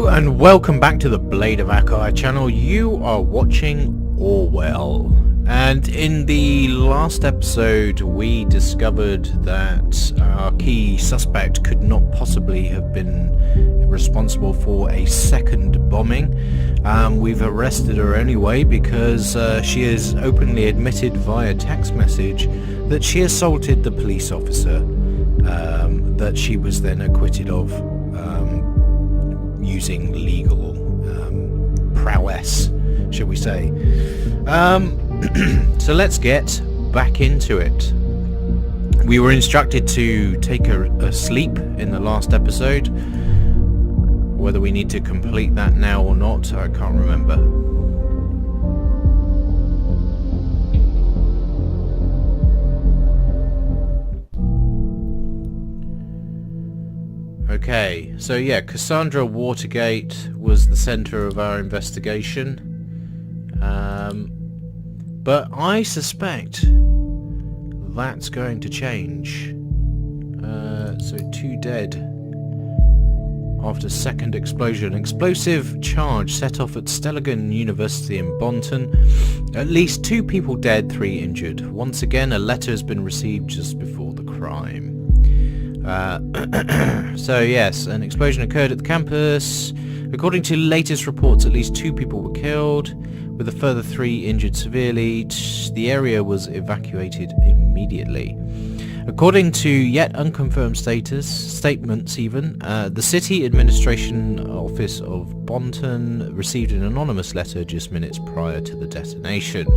Hello and welcome back to the Blade of Akai channel. You are watching Orwell, and in the last episode we discovered that our key suspect could not possibly have been responsible for a second bombing. We've arrested her anyway because she has openly admitted via text message that she assaulted the police officer that she was then acquitted of using legal prowess, shall we say. So let's get back into it. We were instructed to take a sleep in the last episode. Whether we need to complete that now or not, I can't remember. Okay, so yeah, Cassandra Watergate was the centre of our investigation. But I suspect that's going to change. So 2 dead after second explosion. Explosive charge set off at Stelligan University in Bonton. At least 2 people dead, 3 injured. Once again, a letter has been received just before the crime. So yes, an explosion occurred at the campus. According to latest reports, at least 2 people were killed, with a further 3 injured severely. The area was evacuated immediately. According to yet unconfirmed statements even, the City Administration Office of Bonton received an anonymous letter just minutes prior to the detonation,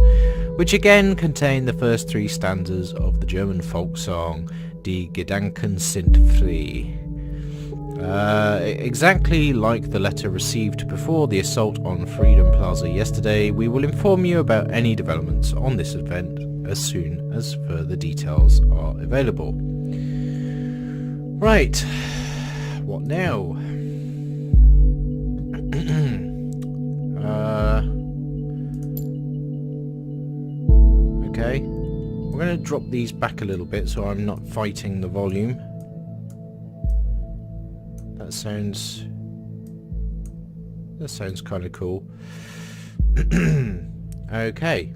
which again contained the first 3 stanzas of the German folk song Die Gedanken sind frei. Exactly like the letter received before the assault on Freedom Plaza yesterday, we will inform you about any developments on this event as soon as further details are available. Right, what now? Okay, I'm going to drop these back a little bit so I'm not fighting the volume. That sounds kind of cool. Okay.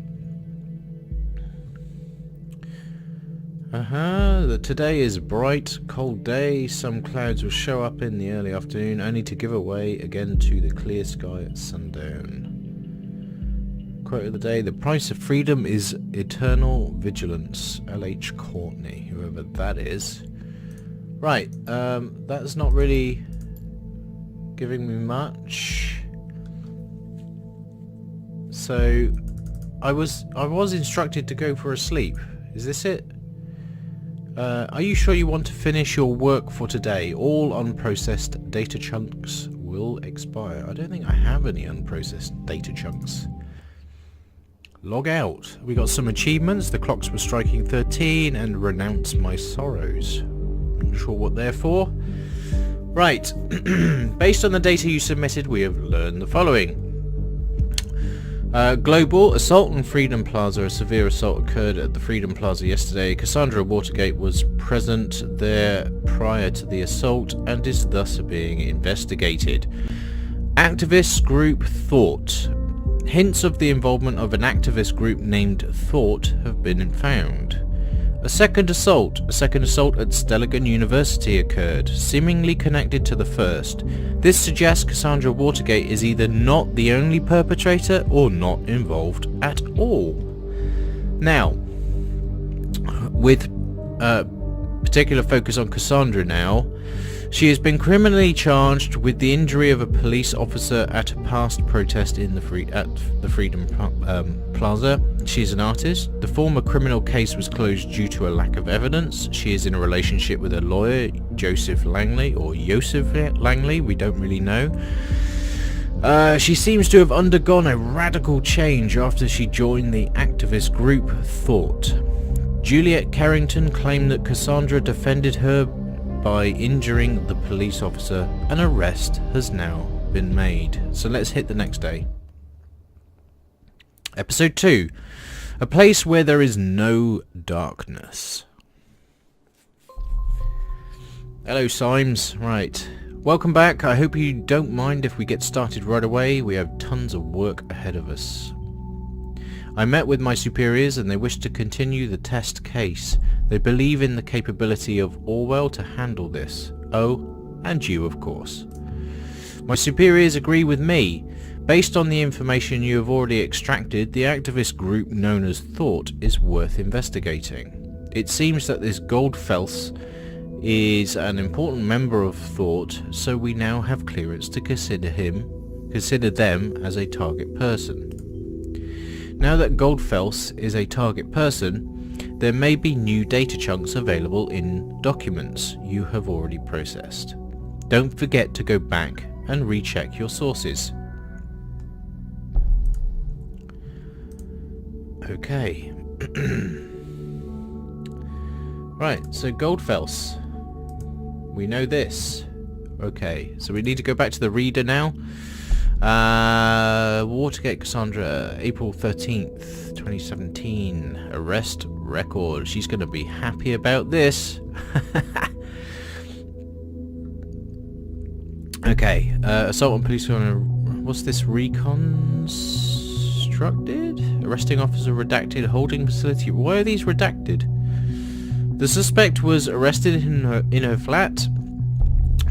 Today is a bright, cold day. Some clouds will show up in the early afternoon, only to give way again to the clear sky at sundown. Quote of the day: the price of freedom is eternal vigilance. L.H. Courtney, whoever that is. Right, that's not really giving me much. So, I was instructed to go for a sleep. Is this it? Are you sure you want to finish your work for today? All unprocessed data chunks will expire. I don't think I have any unprocessed data chunks. Log out. We got some achievements. The clocks were striking 13 and renounce my sorrows. Not sure what they're for. Right. Based on the data you submitted, we have learned the following. Global assault on Freedom Plaza. A severe assault occurred at the Freedom Plaza yesterday. Cassandra Watergate was present there prior to the assault and is thus being investigated. Activist group Thought. Hints of the involvement of an activist group named Thought have been found. A second assault at Stelligan University occurred, seemingly connected to the first. This suggests Cassandra Watergate is either not the only perpetrator or not involved at all. Now, with particular focus on Cassandra now, she has been criminally charged with the injury of a police officer at a past protest in the Freedom Plaza. She is an artist. The former criminal case was closed due to a lack of evidence. She is in a relationship with a lawyer, Joseph Langley, we don't really know. She seems to have undergone a radical change after she joined the activist group Thought. Juliet Carrington claimed that Cassandra defended her by injuring the police officer. An arrest has now been made. So let's hit the next day. Episode 2. A place where there is no darkness. Hello, Symes. Right. Welcome back. I hope you don't mind if we get started right away. We have tons of work ahead of us. I met with my superiors and they wish to continue the test case. They believe in the capability of Orwell to handle this. Oh, and you of course. My superiors agree with me. Based on the information you have already extracted, the activist group known as Thought is worth investigating. It seems that this Goldfels is an important member of Thought, so we now have clearance to consider them as a target person. Now that Goldfels is a target person, there may be new data chunks available in documents you have already processed. Don't forget to go back and recheck your sources. Okay. Right, so Goldfels. We know this. Okay, so we need to go back to the reader now. Watergate Cassandra, April 13th, 2017. Arrest record. She's going to be happy about this. Okay, assault on police. What's this? Reconstructed? Arresting officer redacted. Holding facility. Why are these redacted? The suspect was arrested in her flat.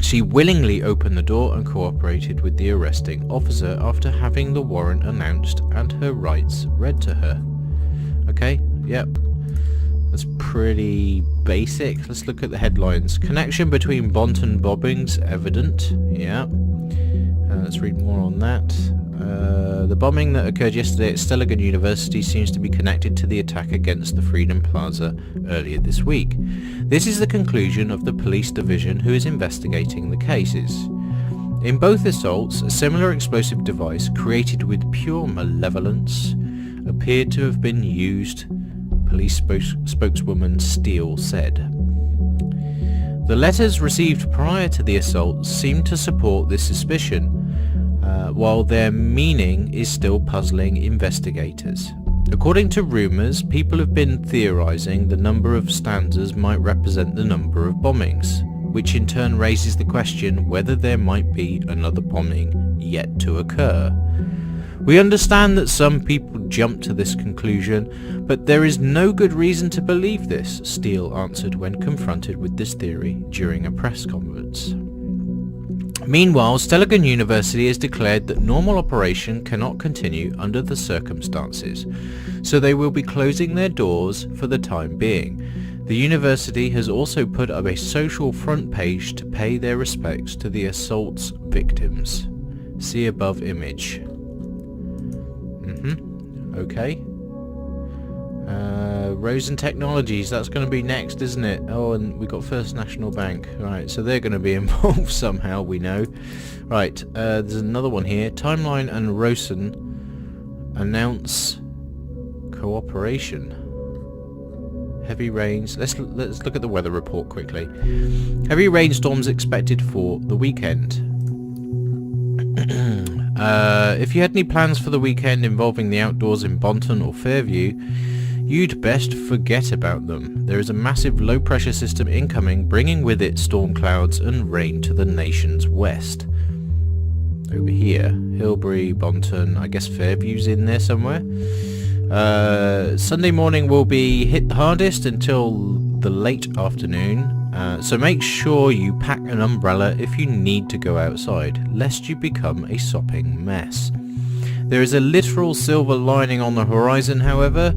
She willingly opened the door and cooperated with the arresting officer after having the warrant announced and her rights read to her. Okay, yep. That's pretty basic. Let's look at the headlines. Connection between Bonton bombings evident. Yeah. Let's read more on that. The bombing that occurred yesterday at Stelligan University seems to be connected to the attack against the Freedom Plaza earlier this week. This is the conclusion of the police division who is investigating the cases. In both assaults, a similar explosive device created with pure malevolence appeared to have been used, police spokeswoman Steele said. The letters received prior to the assault seem to support this suspicion, while their meaning is still puzzling investigators. According to rumours, people have been theorising the number of stanzas might represent the number of bombings, which in turn raises the question whether there might be another bombing yet to occur. We understand that some people jump to this conclusion, but there is no good reason to believe this, Steele answered when confronted with this theory during a press conference. Meanwhile, Stelligan University has declared that normal operation cannot continue under the circumstances, so they will be closing their doors for the time being. The university has also put up a social front page to pay their respects to the assault's victims. See above image. Okay. Rosen Technologies, that's going to be next, isn't it? Oh, and we got First National Bank. Right, so they're going to be involved somehow, we know. Right, there's another one here. Timeline and Rosen announce cooperation. Heavy rains. Let's look at the weather report quickly. Heavy rainstorms expected for the weekend. If you had any plans for the weekend involving the outdoors in Bonton or Fairview, you'd best forget about them. There is a massive low-pressure system incoming, bringing with it storm clouds and rain to the nation's west. Over here, Hilbury, Bonton, I guess Fairview's in there somewhere. Sunday morning will be hit the hardest until the late afternoon. So make sure you pack an umbrella if you need to go outside, lest you become a sopping mess. There is a literal silver lining on the horizon, however.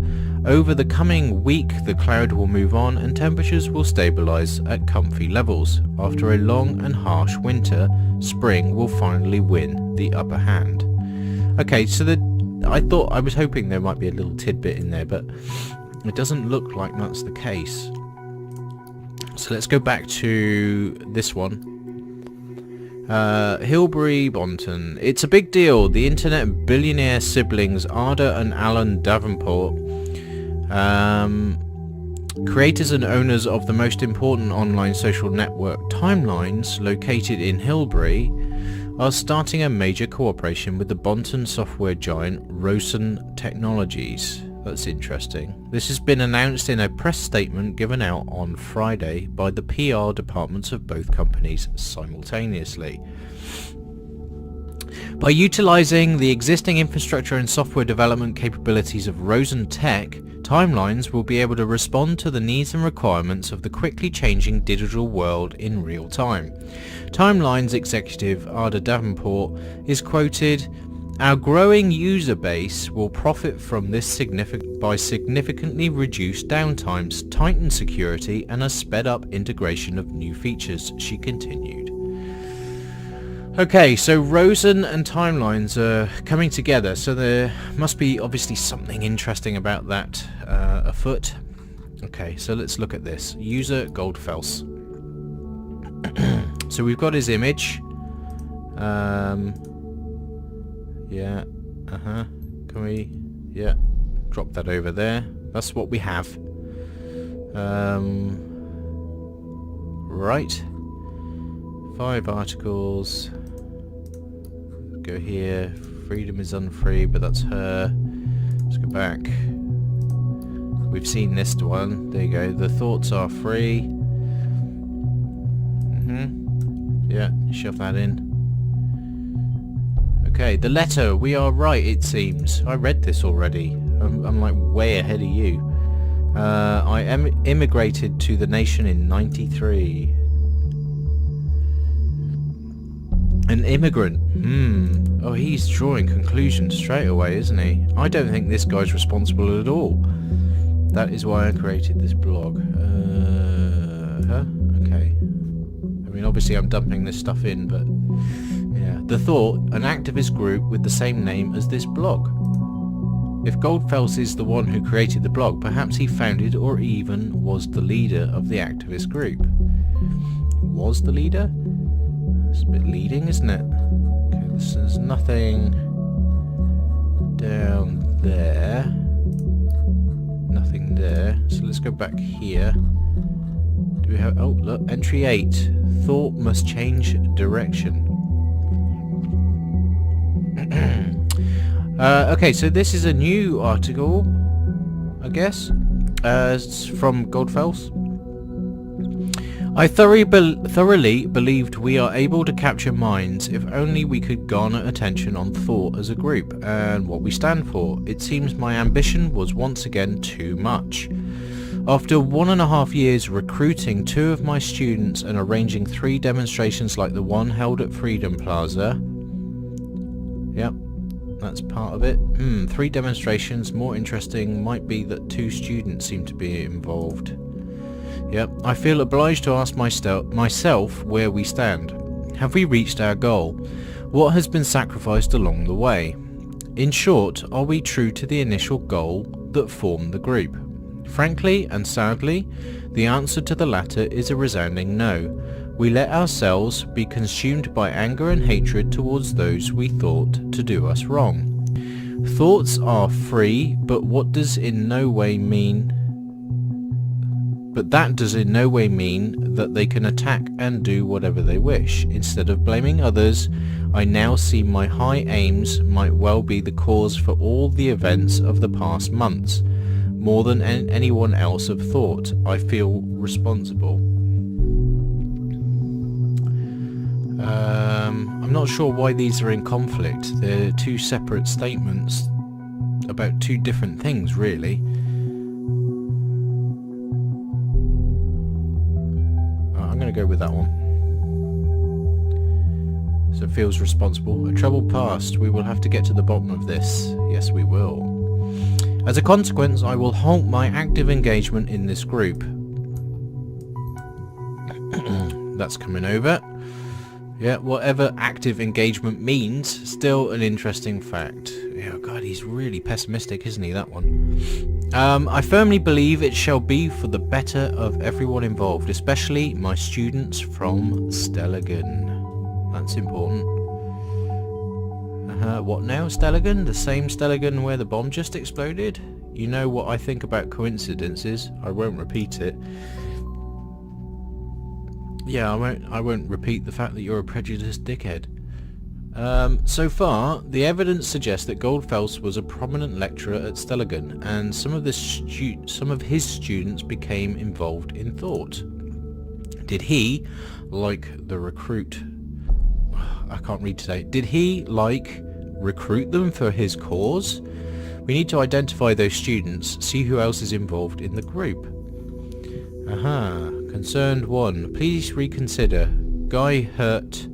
Over the coming week, the cloud will move on and temperatures will stabilise at comfy levels. After a long and harsh winter, spring will finally win the upper hand. Okay, so I was hoping there might be a little tidbit in there, but it doesn't look like that's the case. So let's go back to this one. Hilbury, Bonton. It's a big deal. The internet billionaire siblings Ada and Alan Davenport, creators and owners of the most important online social network Timelines, located in Hilbury, are starting a major cooperation with the Bonton software giant Rosen Technologies. That's interesting. This has been announced in a press statement given out on Friday by the PR departments of both companies simultaneously. By utilizing the existing infrastructure and software development capabilities of Rosen Tech, Timelines will be able to respond to the needs and requirements of the quickly changing digital world in real time. Timelines executive Ada Davenport is quoted, "Our growing user base will profit from this by significantly reduced downtimes, tightened security and a sped up integration of new features," she continued. Okay, so Rosen and Timelines are coming together, so there must be obviously something interesting about that afoot. Okay, so let's look at this. User Goldfels. So we've got his image. Yeah, can we, yeah, drop that over there. That's what we have. Right. 5 articles. Go here. Freedom is unfree, but that's her. Let's go back. We've seen this one. There you go. The thoughts are free. Yeah, shove that in. Okay, the letter. We are right, it seems. I read this already. I'm like way ahead of you. I immigrated to the nation in '93. An immigrant. Oh, he's drawing conclusions straight away, isn't he? I don't think this guy's responsible at all. That is why I created this blog. Okay. I mean, obviously I'm dumping this stuff in, but yeah. The Thought, an activist group with the same name as this blog. If Goldfels is the one who created the blog, perhaps he founded or even was the leader of the activist group. Was the leader? It's a bit leading, isn't it? Okay, there's nothing down there. Nothing there. So let's go back here. Do we have... Oh, look. Entry 8. Thought must change direction. Okay, so this is a new article, I guess. It's from Goldfels. I thoroughly believed we are able to capture minds if only we could garner attention on thought as a group and what we stand for. It seems my ambition was once again too much. After 1.5 years recruiting 2 of my students and arranging 3 demonstrations like the one held at Freedom Plaza. Yep, that's part of it. 3 demonstrations. More interesting might be that 2 students seem to be involved. Yep, I feel obliged to ask myself where we stand. Have we reached our goal? What has been sacrificed along the way? In short, are we true to the initial goal that formed the group? Frankly and sadly, the answer to the latter is a resounding no. We let ourselves be consumed by anger and hatred towards those we thought to do us wrong. Thoughts are free, but that does in no way mean that they can attack and do whatever they wish. Instead of blaming others, I now see my high aims might well be the cause for all the events of the past months. More than anyone else have thought, I feel responsible. I'm not sure why these are in conflict. They're 2 separate statements about 2 different things, really. I'm going to go with that one. So feels responsible. A troubled past. We will have to get to the bottom of this. Yes, we will. As a consequence, I will halt my active engagement in this group. That's coming over. Yeah, whatever active engagement means, still an interesting fact. Oh God, he's really pessimistic, isn't he, that one? I firmly believe it shall be for the better of everyone involved, especially my students from Stelligan. That's important. What now, Stelligan? The same Stelligan where the bomb just exploded? You know what I think about coincidences. I won't repeat it. Yeah, I won't repeat the fact that you're a prejudiced dickhead. So far, the evidence suggests that Goldfels was a prominent lecturer at Stellingen, and some of his students became involved in thought. Did he, like the recruit... I can't read today. Did he, like, recruit them for his cause? We need to identify those students, see who else is involved in the group. Concerned 1. Please reconsider. Guy hurt...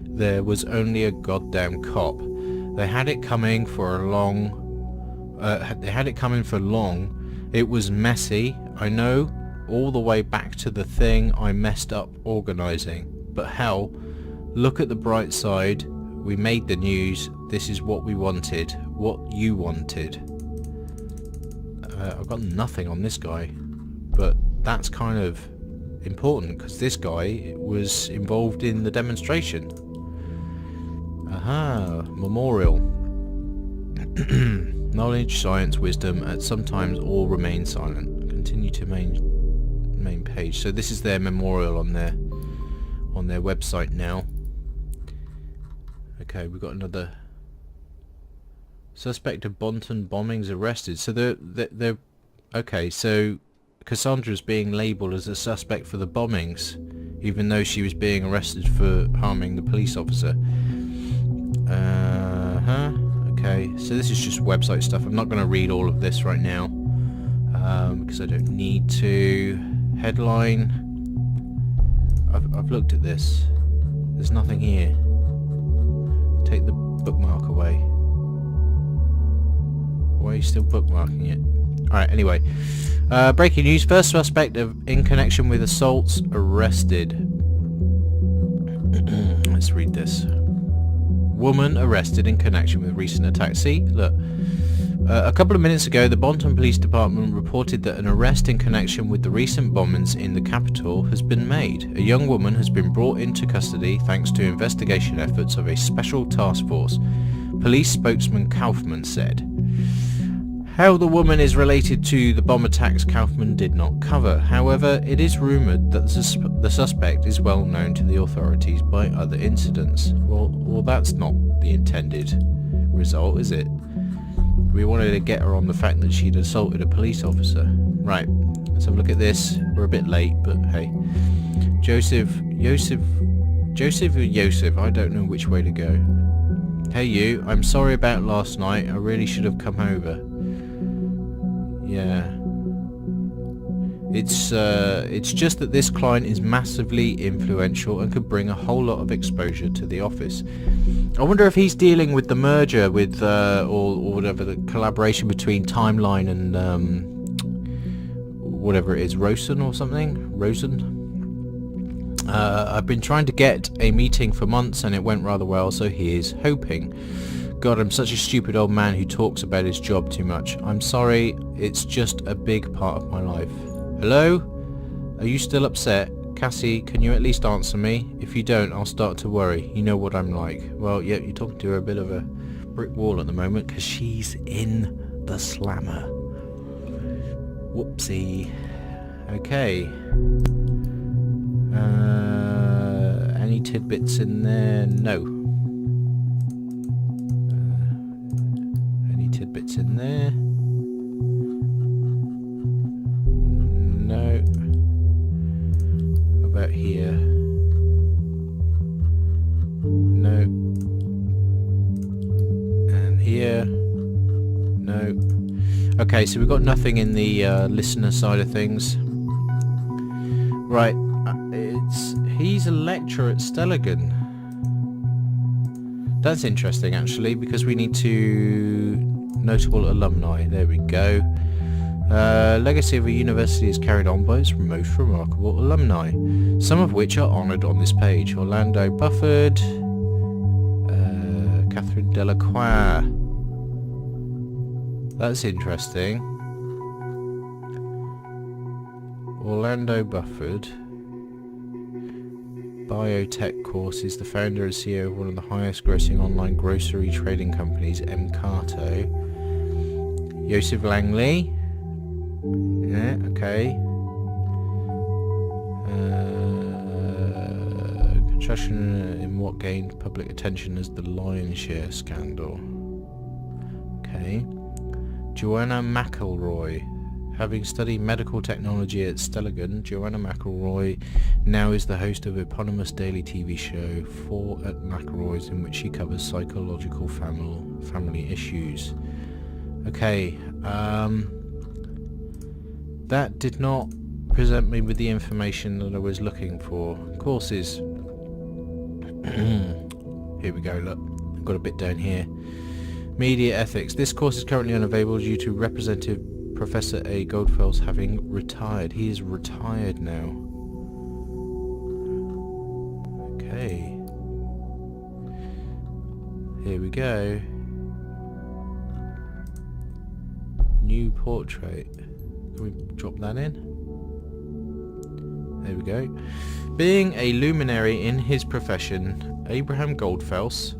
There was only a goddamn cop. They had it coming for long. It was messy, I know, all the way back to the thing I messed up organising. But hell, look at the bright side. We made the news. This is what we wanted. What you wanted. I've got nothing on this guy, but that's kind of important because this guy was involved in the demonstration. Memorial. Knowledge, science, wisdom, and sometimes all remain silent. Continue to main page. So this is their memorial on their website now. Okay, we've got another suspect of Bonton bombings arrested. So they're okay. So Cassandra's being labelled as a suspect for the bombings, even though she was being arrested for harming the police officer. Okay, so this is just website stuff. I'm not going to read all of this right now because I don't need to. Headline. I've looked at this. There's nothing here. Take the bookmark away. Why are you still bookmarking it? Alright, anyway. Breaking news. First suspect in connection with assaults arrested. Let's read this. Woman arrested in connection with recent attacks. See, look. A couple of minutes ago, the Bonton Police Department reported that an arrest in connection with the recent bombings in the capital has been made. A young woman has been brought into custody thanks to investigation efforts of a special task force, police spokesman Kaufman said. How the woman is related to the bomb attacks Kaufman did not cover. However, it is rumoured that the suspect is well known to the authorities by other incidents. Well, that's not the intended result, is it? We wanted to get her on the fact that she'd assaulted a police officer. Right, let's have a look at this. We're a bit late, but hey. Joseph, I don't know which way to go. Hey you, I'm sorry about last night. I really should have come over. Yeah. It's just that this client is massively influential and could bring a whole lot of exposure to the office. I wonder if he's dealing with the merger with, or whatever, the collaboration between Timeline and, whatever it is, Rosen or something? Rosen? I've been trying to get a meeting for months and it went rather well, so here's hoping. God, I'm such a stupid old man who talks about his job too much. I'm sorry, it's just a big part of my life. Hello? Are you still upset? Cassie, can you at least answer me? If you don't, I'll start to worry. You know what I'm like. Well, yeah, you're talking to her a bit of a brick wall at the moment because she's in the slammer. Whoopsie. Okay. Any tidbits in there? No. Any tidbits in there? No. About here? No. And here? No. Okay, so we've got nothing in the listener side of things. Right, he's a lecturer at Stellingen. That's interesting actually, because we need to notable alumni. There we go. Legacy of a university is carried on by its most remarkable alumni, some of which are honoured on this page. Orlando Bufford, Catherine Delacroix. That's interesting. Orlando Bufford, biotech courses, the founder and CEO of one of the highest grossing online grocery trading companies, Mcarto. Joseph Langley. Yeah, okay. Instruction in what gained public attention as the Lion Share scandal. Okay. Joanna McElroy. Having studied medical technology at Stelligan, Joanna McElroy now is the host of eponymous daily TV show 4 at McElroy's, in which she covers psychological family issues. Okay, that did not present me with the information that I was looking for. Courses. Here we go, look. I've got a bit down here. Media ethics. This course is currently unavailable due to Representative Professor A. Goldfels having retired. He is retired now. Okay. Here we go. New portrait. Can we drop that in? There we go. Being a luminary in his profession, Abraham Goldfels,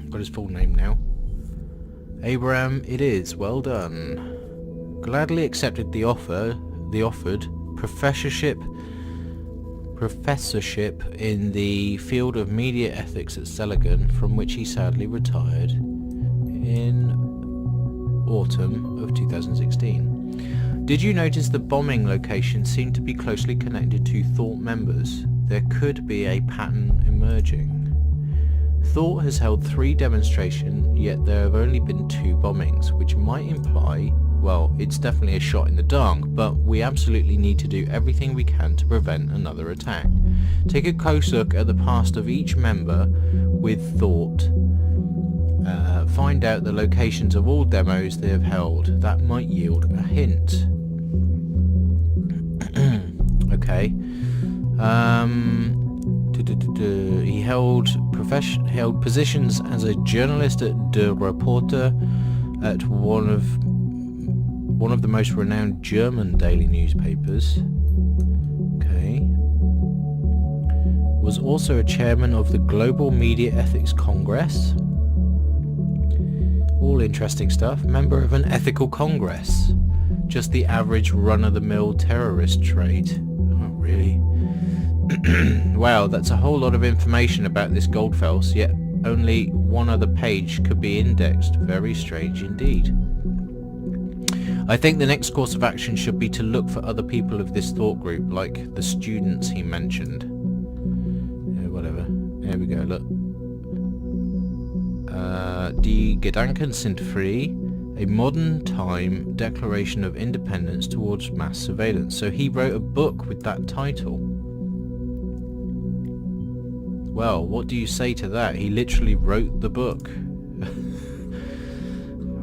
got his full name now. Abraham it is, well done. Gladly accepted the offered professorship in the field of media ethics at Stelligan, from which he sadly retired in autumn of 2016. Did you notice the bombing location seemed to be closely connected to Thought members? There could be a pattern emerging. Thought has held 3 demonstrations, yet there have only been 2 bombings, which might imply, well, it's definitely a shot in the dark, but we absolutely need to do everything we can to prevent another attack. Take a close look at the past of each member with Thought. Find out the locations of all demos they have held. That might yield a hint. Okay. He held positions as a journalist at Der Reporter, at one of the most renowned German daily newspapers. Okay. Was also a chairman of the Global Media Ethics Congress. All interesting stuff. Member of an ethical congress. Just the average run-of-the-mill terrorist trait. Oh, really? Wow, that's a whole lot of information about this Goldfels, yet only one other page could be indexed. Very strange indeed. I think the next course of action should be to look for other people of this thought group, like the students he mentioned. Yeah, whatever. There we go, look. Die Gedanken sind frei, a modern time declaration of independence towards mass surveillance. So he wrote a book with that title. Well, what do you say to that? He literally wrote the book.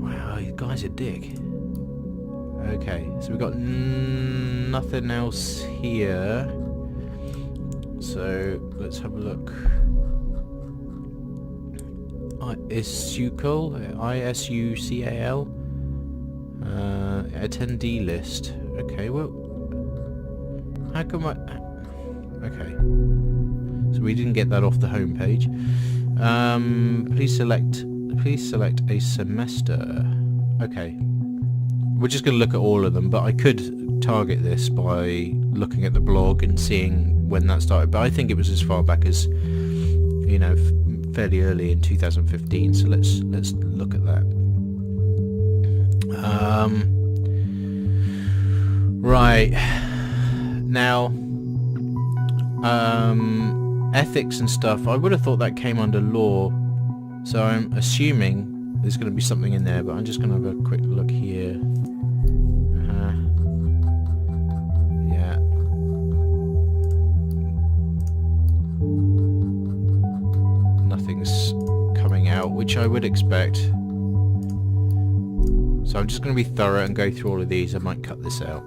Wow, you guy's a dick. Okay, so we've got nothing else here. So let's have a look. ISUCAL, attendee list. Okay, well, how come I... Okay, so we didn't get that off the home page. Please select a semester. Okay, we're just going to look at all of them, but I could target this by looking at the blog and seeing when that started. But I think it was as far back as, you know, fairly early in 2015. So let's look at that. Right now, ethics and stuff. I would have thought that came under law. So I'm assuming there's going to be something in there, but I'm just going to have a quick look here. Yeah. Nothing's coming out, which I would expect. So I'm just going to be thorough and go through all of these. I might cut this out.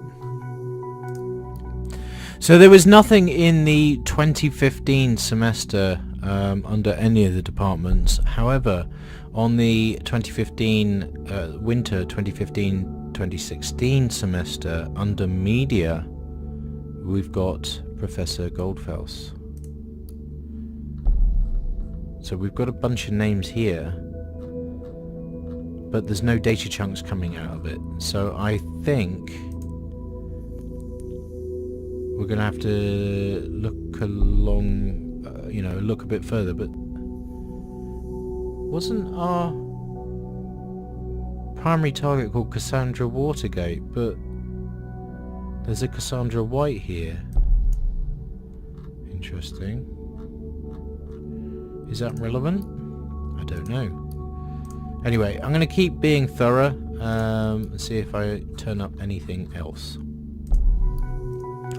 So there was nothing in the 2015 semester under any of the departments. However, on the 2015 winter 2015-2016 semester under media, we've got Professor Goldfels. So we've got a bunch of names here, but there's no data chunks coming out of it. So I think we're going to have to look along, look a bit further, but wasn't our primary target called Cassandra Watergate, but there's a Cassandra White here. Interesting. Is that relevant? I don't know. Anyway, I'm going to keep being thorough and see if I turn up anything else.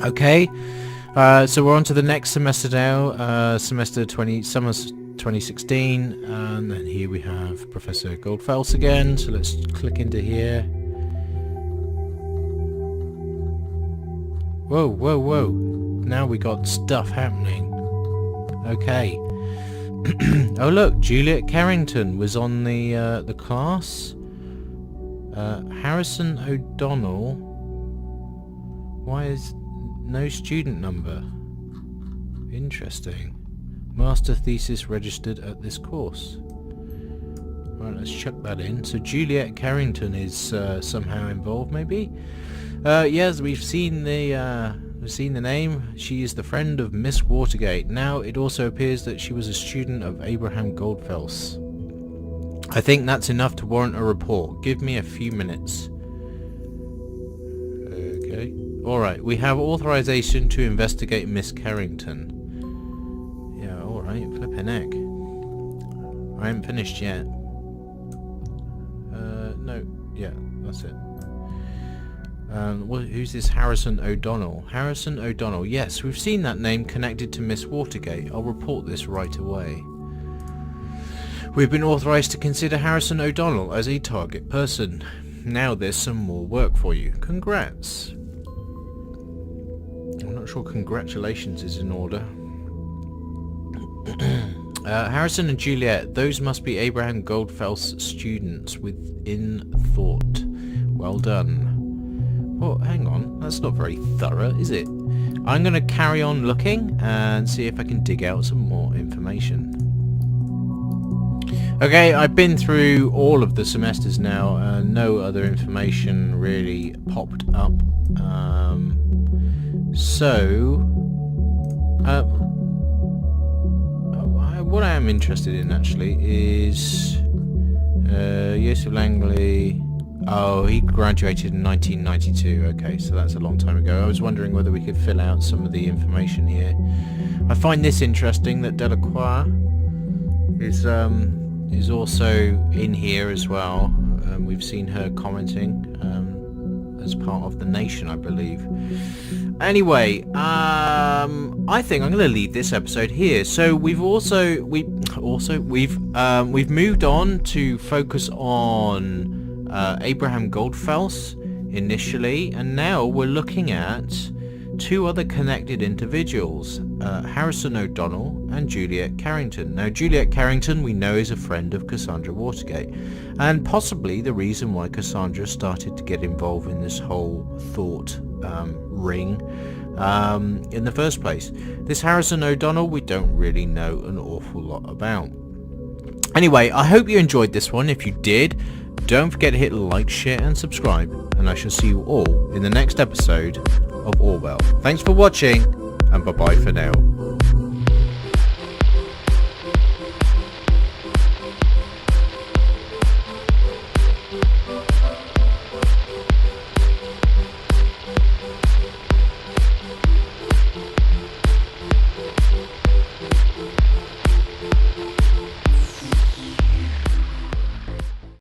Okay, so we're on to the next semester now, summer 2016, and then here we have Professor Goldfels again, so let's click into here. Whoa, whoa, whoa, now we got stuff happening. Okay. Oh look, Juliet Carrington was on the class. Harrison O'Donnell. Why is no student number? Interesting. Master thesis registered at this course. Right, let's chuck that in. So Juliet Carrington is somehow involved, maybe. Yes, we've seen the name. She is the friend of Miss Watergate. Now it also appears that she was a student of Abraham Goldfels. I think that's enough to warrant a report. Give me a few minutes. Okay. Alright, we have authorization to investigate Miss Carrington. Yeah, alright, flippin' heck. I haven't finished yet. No, yeah, that's it. Who's this Harrison O'Donnell? Harrison O'Donnell, yes, we've seen that name connected to Miss Watergate. I'll report this right away. We've been authorized to consider Harrison O'Donnell as a target person. Now there's some more work for you. Congrats. I'm not sure congratulations is in order. Harrison and Juliet, those must be Abraham Goldfels students within thought. Well done. Oh, hang on, that's not very thorough, is it? I'm going to carry on looking and see if I can dig out some more information. Okay, I've been through all of the semesters now, no other information really popped up. What I am interested in actually is Yosef Langley. Oh, he graduated in 1992. Okay, so that's a long time ago. I was wondering whether we could fill out some of the information here. I find this interesting that Delacroix is also in here as well. We've seen her commenting as part of The Nation, I believe. Anyway, I think I'm going to leave this episode here. So we've moved on to focus on Abraham Goldfels initially, and now we're looking at two other connected individuals, Harrison O'Donnell and Juliet Carrington. Now Juliet Carrington we know is a friend of Cassandra Watergate, and possibly the reason why Cassandra started to get involved in this whole thought ring in the first place. This Harrison O'Donnell we don't really know an awful lot about. Anyway, I hope you enjoyed this one. If you did, don't forget to hit like, share and subscribe, and I shall see you all in the next episode of Orwell. Thanks for watching, and bye bye for now.